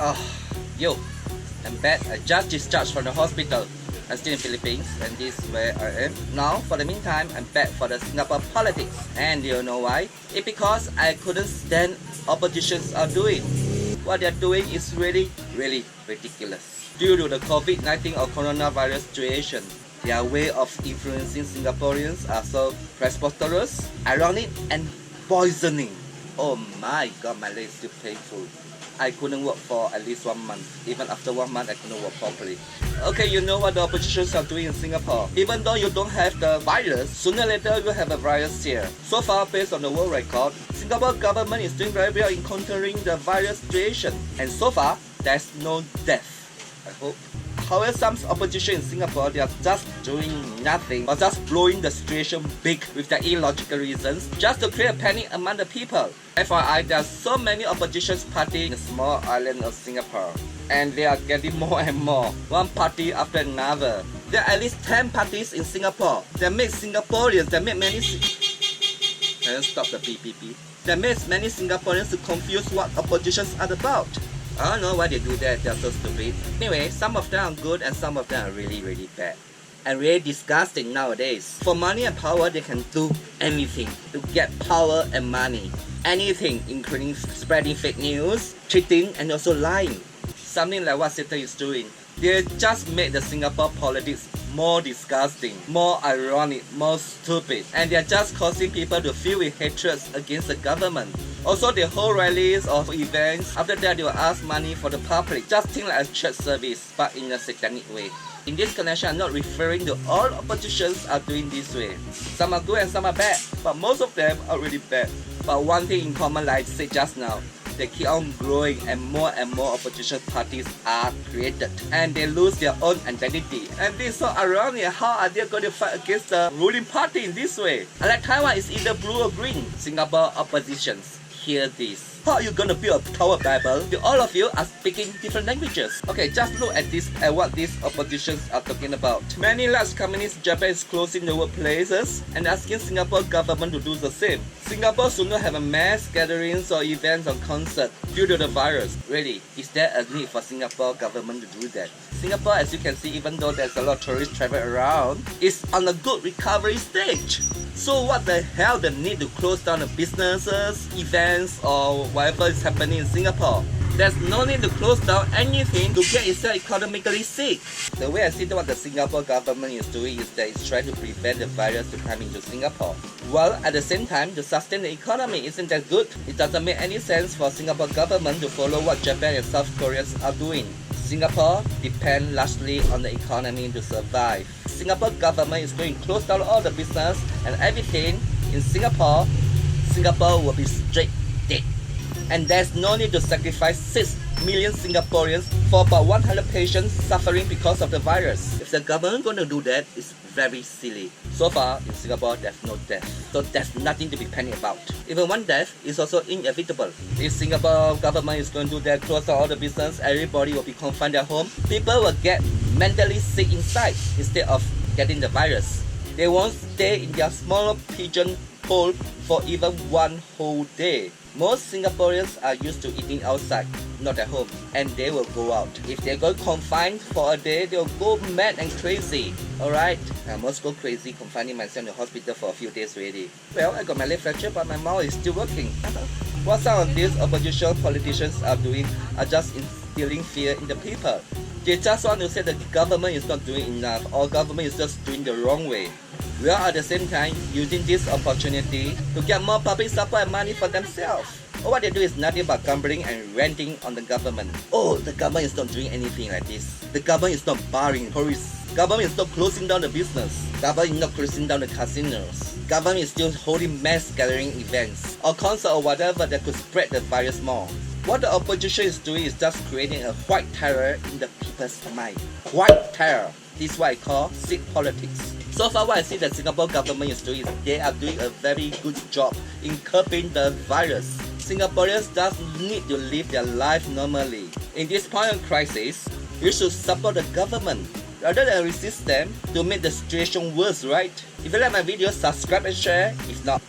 Oh, yo, I'm back. I just discharged from the hospital. I'm still in Philippines, and this is where I am. Now, for the meantime, I'm back for the Singapore politics. And you know why? It's because I couldn't stand oppositions are doing. What they're doing is really ridiculous. Due to the COVID-19 or coronavirus situation, their way of influencing Singaporeans are so preposterous, ironic, and poisoning. Oh my god, my leg is still painful. I couldn't work for at least 1 month. Even after 1 month, I couldn't work properly. Okay, you know what the oppositions are doing in Singapore. Even though you don't have the virus, sooner or later you have a virus here. So far, based on the world record, Singapore government is doing very well in countering the virus situation. And so far, there's no death, I hope. However, some opposition in Singapore, they are just doing nothing or just blowing the situation big with their illogical reasons just to create a panic among the people. FYI, there are so many opposition parties in the small island of Singapore, and they are getting more and more, one party after another. There are at least 10 parties in Singapore that make Singaporeans, that make many... Can you stop the PPP? That makes many Singaporeans to confuse what oppositions are about. I don't know why they do that, they're so stupid. Anyway, some of them are good and some of them are really bad. And really disgusting nowadays. For money and power, they can do anything to get power and money. Anything, including spreading fake news, cheating, and also lying. Something like what Satan is doing. They just made the Singapore politics more disgusting, more ironic, more stupid. And they're just causing people to feel with hatred against the government. Also, they hold rallies or events. After that, they will ask money for the public. Just think like a church service, but in a satanic way. In this connection, I'm not referring to all oppositions are doing this way. Some are good and some are bad, but most of them are really bad. But one thing in common, like I said just now, they keep on growing and more opposition parties are created. And they lose their own identity. And this is so ironic. How are they going to fight against the ruling party in this way? Unlike Taiwan, it's either blue or green. Singapore oppositions. Hear this. How are you gonna build a Tower Bible if all of you are speaking different languages? Okay, just look at this and what these oppositions are talking about. Many large companies in Japan is closing the workplaces and asking Singapore government to do the same. Singapore should not have a mass gatherings or events or concerts due to the virus. Really, is there a need for Singapore government to do that? Singapore, as you can see, even though there's a lot of tourists travel around, is on a good recovery stage. So what the hell the need to close down the businesses, events, or whatever is happening in Singapore? There's no need to close down anything to get itself economically sick. The way I see what the Singapore government is doing is that it's trying to prevent the virus to come into Singapore. While at the same time, to sustain the economy isn't that good. It doesn't make any sense for Singapore government to follow what Japan and South Korea are doing. Singapore depends largely on the economy to survive. Singapore government is going to close down all the business and everything in Singapore. Singapore will be straight dead. And there's no need to sacrifice 6 million Singaporeans for about 100 patients suffering because of the virus. If the government going to do that, it's very silly. So far, in Singapore, there's no death. So there's nothing to be panicked about. Even one death is also inevitable. If Singapore government is going to do that, close down all the business, everybody will be confined at home. People will get mentally sick inside instead of getting the virus. They won't stay in their small pigeon hole for even one whole day. Most Singaporeans are used to eating outside, not at home, and they will go out. If they go confined for a day, they'll go mad and crazy. Alright? I must go crazy confining myself in the hospital for a few days already. Well, I got my leg fractured, but my mouth is still working. What some of these opposition politicians are doing are just instilling fear in the people. They just want to say the government is not doing enough, or government is just doing the wrong way. We are at the same time using this opportunity to get more public support and money for themselves. All what they do is nothing but gambling and ranting on the government. Oh, the government is not doing anything like this. The government is not barring tourists. Government is not closing down the business. Government is not closing down the casinos. Government is still holding mass gathering events or concert or whatever that could spread the virus more. What the opposition is doing is just creating a white terror in the people's mind. White terror. This is what I call sick politics. So far, what I see that Singapore government is doing is they are doing a very good job in curbing the virus. Singaporeans just need to live their life normally. In this point of crisis, we should support the government rather than resist them to make the situation worse, right? If you like my video, subscribe and share. If not,